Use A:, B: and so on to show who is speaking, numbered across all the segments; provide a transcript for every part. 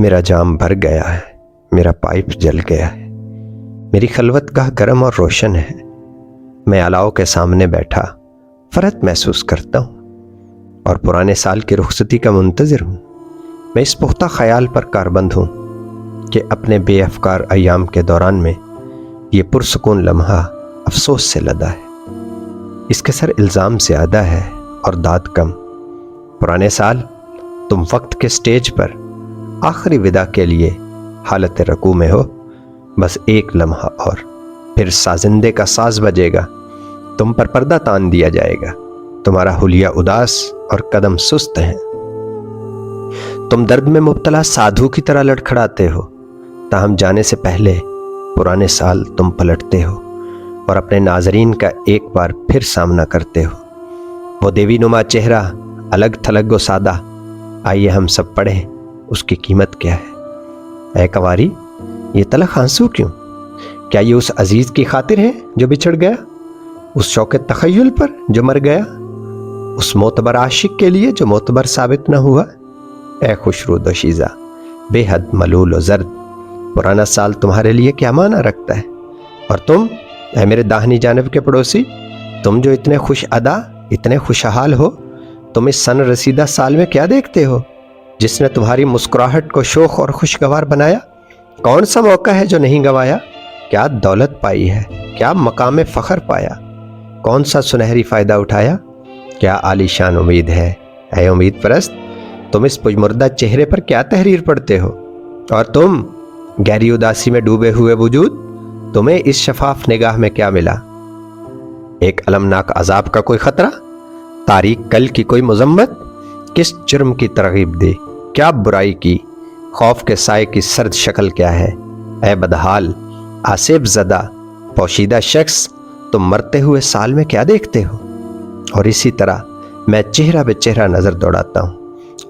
A: میرا جام بھر گیا ہے، میرا پائپ جل گیا ہے، میری خلوت گاہ گرم اور روشن ہے، میں الاؤ کے سامنے بیٹھا فرحت محسوس کرتا ہوں اور پرانے سال کی رخصتی کا منتظر ہوں۔ میں اس پختہ خیال پر کاربند ہوں کہ اپنے بے افکار ایام کے دوران میں یہ پرسکون لمحہ افسوس سے لدا ہے، اس کے سر الزام زیادہ ہے اور داد کم۔ پرانے سال، تم وقت کے سٹیج پر آخری وداع کے لیے حالت رکوع میں ہو، بس ایک لمحہ اور پھر سازندے کا ساز بجے گا، تم پر پردہ تان دیا جائے گا، تمہارا حلیہ اداس اور قدم سست ہیں، تم درد میں مبتلا سادھو کی طرح لڑکھڑاتے ہو، تاہم جانے سے پہلے پرانے سال تم پلٹتے ہو اور اپنے ناظرین کا ایک بار پھر سامنا کرتے ہو۔ وہ دیوی نما چہرہ الگ تھلگ و سادہ، آئیے ہم سب پڑھیں اس کی قیمت کیا ہے۔ اے کنواری، یہ تلخ آنسو کیوں؟ کیا یہ اس عزیز کی خاطر ہے جو بچھڑ گیا، اس شوق تخیل پر جو مر گیا، اس معتبر عاشق کے لیے جو معتبر ثابت نہ ہوا؟ اے خوشرو دوشیزہ، بے حد ملول و زرد، پرانا سال تمہارے لیے کیا معنی رکھتا ہے؟ اور تم، اے میرے داہنی جانب کے پڑوسی، تم جو اتنے خوش ادا، اتنے خوشحال ہو، تم اس سن رسیدہ سال میں کیا دیکھتے ہو جس نے تمہاری مسکراہٹ کو شوخ اور خوشگوار بنایا؟ کون سا موقع ہے جو نہیں گنوایا؟ کیا دولت پائی ہے؟ کیا مقام فخر پایا؟ کون سا سنہری فائدہ اٹھایا؟ کیا عالی شان امید ہے؟ اے امید پرست، تم اس پجمردہ چہرے پر کیا تحریر پڑھتے ہو؟ اور تم، گہری اداسی میں ڈوبے ہوئے وجود، تمہیں اس شفاف نگاہ میں کیا ملا؟ ایک المناک عذاب کا کوئی خطرہ؟ تاریک کل کی کوئی مذمت؟ کس جرم کی ترغیب دی؟ کیا برائی کی؟ خوف کے سائے کی سرد شکل کیا ہے؟ اے بدحال، آسیب زدہ، پوشیدہ شخص، تم مرتے ہوئے سال میں کیا دیکھتے ہو؟ اور اسی طرح میں چہرہ بے چہرہ نظر دوڑاتا ہوں،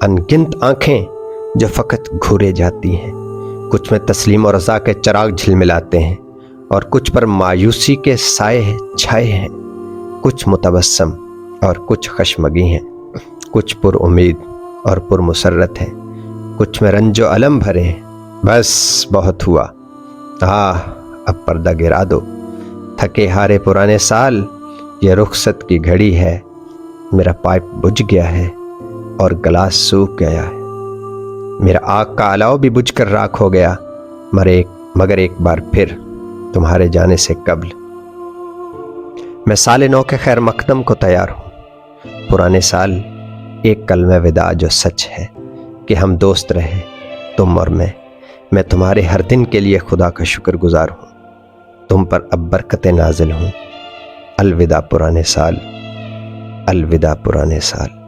A: ان گنت آنکھیں جو فقط گھورے جاتی ہیں، کچھ میں تسلیم اور رضا کے چراغ جھلملاتے ہیں اور کچھ پر مایوسی کے سائے چھائے ہیں، کچھ متبسم اور کچھ خشمگی ہیں، کچھ پر امید اور پر مسرت ہیں، کچھ میں رنج و الم بھرے ہیں۔ بس بہت ہوا، اب پردہ گرا دو، تھکے ہارے پرانے سال، یہ رخصت کی گھڑی ہے، میرا پائپ بجھ گیا ہے اور گلاس سوکھ گیا ہے، میرا آگ کا الاؤ بھی بجھ کر راکھ ہو گیا، مگر ایک بار پھر تمہارے جانے سے قبل میں سال نو کے خیر مقدم کو تیار ہوں۔ پرانے سال، ایک کلمہ وداع جو سچ ہے کہ ہم دوست رہے، تم اور میں تمہارے ہر دن کے لیے خدا کا شکر گزار ہوں، تم پر اب برکتیں نازل ہوں۔ الوداع پرانے سال، الوداع پرانے سال۔